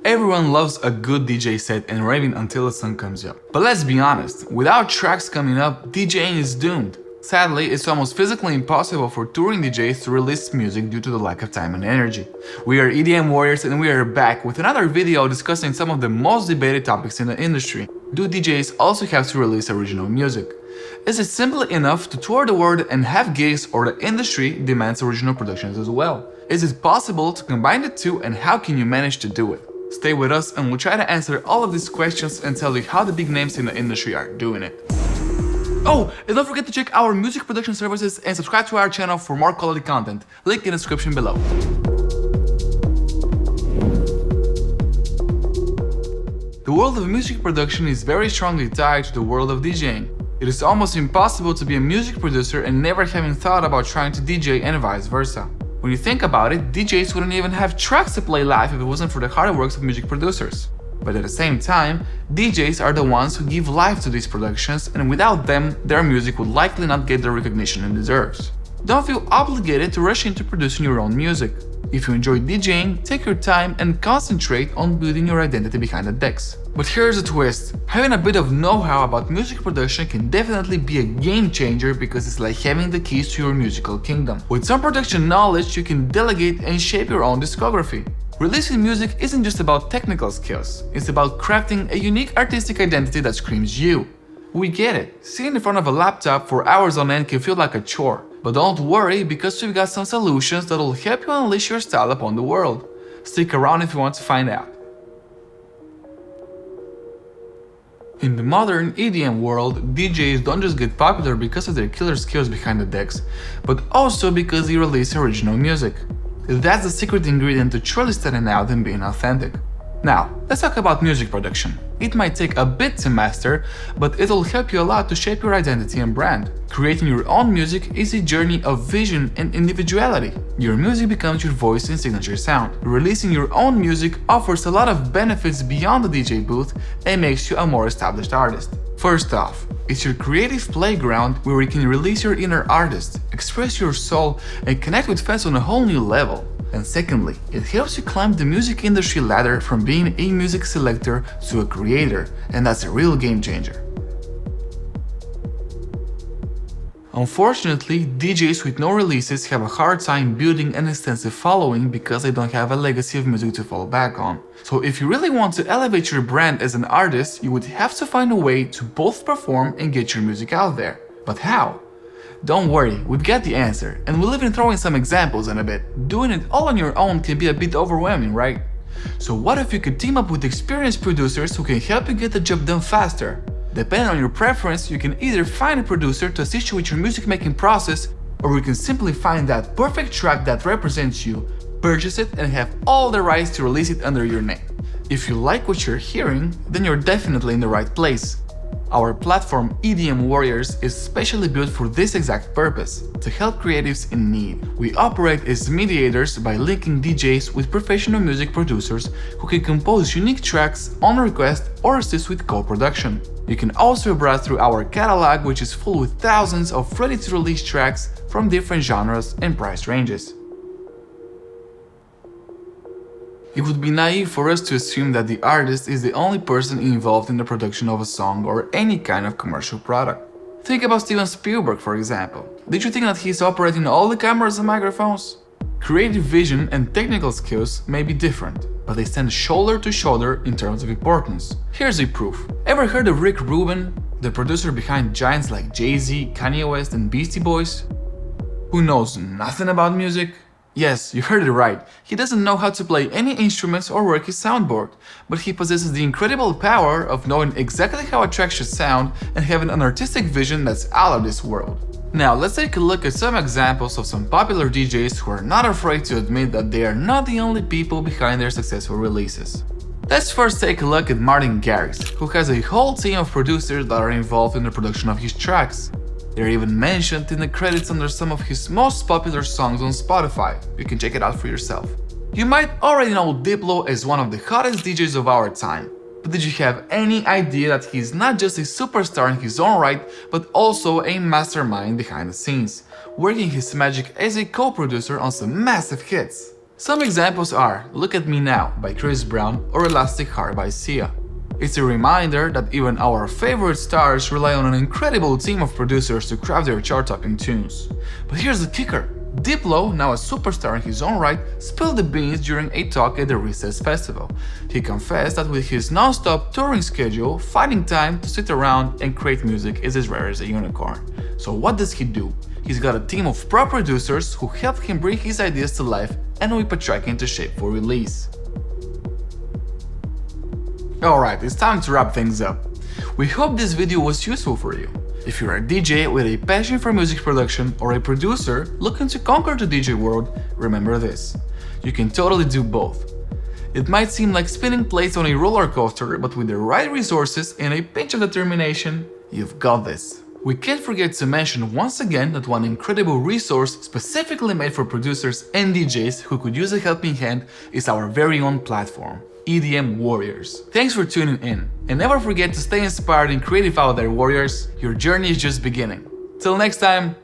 Everyone loves a good DJ set and raving until the sun comes up. But let's be honest, without tracks coming up, DJing is doomed. Sadly, it's almost physically impossible for touring DJs to release music due to the lack of time and energy. We are Edmwarriors and we are back with another video discussing some of the most debated topics in the industry. Do DJs also have to release original music? Is it simply enough to tour the world and have gigs, or the industry demands original productions as well? Is it possible to combine the two, and how can you manage to do it? Stay with us and we'll try to answer all of these questions and tell you how the big names in the industry are doing it. Oh, and don't forget to check our music production services and subscribe to our channel for more quality content. Link in the description below. The world of music production is very strongly tied to the world of DJing. It is almost impossible to be a music producer and never having thought about trying to DJ and vice versa. When you think about it, DJs wouldn't even have tracks to play live if it wasn't for the hard works of music producers. But at the same time, DJs are the ones who give life to these productions, and without them, their music would likely not get the recognition it deserves. Don't feel obligated to rush into producing your own music. If you enjoy DJing, take your time and concentrate on building your identity behind the decks. But here's a twist. Having a bit of know-how about music production can definitely be a game changer, because it's like having the keys to your musical kingdom. With some production knowledge, you can delegate and shape your own discography. Releasing music isn't just about technical skills, it's about crafting a unique artistic identity that screams you. We get it, sitting in front of a laptop for hours on end can feel like a chore. But don't worry, because we've got some solutions that will help you unleash your style upon the world. Stick around if you want to find out. In the modern EDM world, DJs don't just get popular because of their killer skills behind the decks, but also because they release original music. That's the secret ingredient to truly standing out and being authentic. Now, let's talk about music production. It might take a bit to master, but it'll help you a lot to shape your identity and brand. Creating your own music is a journey of vision and individuality. Your music becomes your voice and signature sound. Releasing your own music offers a lot of benefits beyond the DJ booth and makes you a more established artist. First off, it's your creative playground where you can release your inner artist, express your soul, and connect with fans on a whole new level. And secondly, it helps you climb the music industry ladder from being a music selector to a creator, and that's a real game changer. Unfortunately, DJs with no releases have a hard time building an extensive following because they don't have a legacy of music to fall back on. So if you really want to elevate your brand as an artist, you would have to find a way to both perform and get your music out there. But how? Don't worry, we've got the answer, and we'll even throw in some examples in a bit. Doing it all on your own can be a bit overwhelming, right? So what if you could team up with experienced producers who can help you get the job done faster? Depending on your preference, you can either find a producer to assist you with your music making process, or you can simply find that perfect track that represents you, purchase it, and have all the rights to release it under your name. If you like what you're hearing, then you're definitely in the right place. Our platform Edmwarriors is specially built for this exact purpose, to help creatives in need. We operate as mediators by linking DJs with professional music producers who can compose unique tracks on request or assist with co-production. You can also browse through our catalog, which is full with thousands of ready-to-release tracks from different genres and price ranges. It would be naive for us to assume that the artist is the only person involved in the production of a song or any kind of commercial product. Think about Steven Spielberg, for example. Did you think that he's operating all the cameras and microphones? Creative vision and technical skills may be different, but they stand shoulder to shoulder in terms of importance. Here's a proof. Ever heard of Rick Rubin, the producer behind giants like Jay-Z, Kanye West, and Beastie Boys? Who knows nothing about music? Yes, you heard it right. He doesn't know how to play any instruments or work his soundboard, but he possesses the incredible power of knowing exactly how a track should sound and having an artistic vision that's out of this world. Now let's take a look at some examples of some popular DJs who are not afraid to admit that they are not the only people behind their successful releases. Let's first take a look at Martin Garrix, who has a whole team of producers that are involved in the production of his tracks. They're even mentioned in the credits under some of his most popular songs on Spotify. You can check it out for yourself. You might already know Diplo as one of the hottest DJs of our time, but did you have any idea that he's not just a superstar in his own right, but also a mastermind behind the scenes, working his magic as a co-producer on some massive hits? Some examples are Look at Me Now by Chris Brown or Elastic Heart by Sia. It's a reminder that even our favorite stars rely on an incredible team of producers to craft their chart-topping tunes. But here's the kicker. Diplo, now a superstar in his own right, spilled the beans during a talk at the Recess Festival. He confessed that with his non-stop touring schedule, finding time to sit around and create music is as rare as a unicorn. So what does he do? He's got a team of pro producers who help him bring his ideas to life and whip a track into shape for release. Alright, it's time to wrap things up. We hope this video was useful for you. If you're a DJ with a passion for music production or a producer looking to conquer the DJ world, remember this. You can totally do both. It might seem like spinning plates on a roller coaster, but with the right resources and a pinch of determination, you've got this. We can't forget to mention once again that one incredible resource specifically made for producers and DJs who could use a helping hand is our very own platform, Edmwarriors. Thanks for tuning in, and never forget to stay inspired and creative out there, warriors. Your journey is just beginning. Till next time,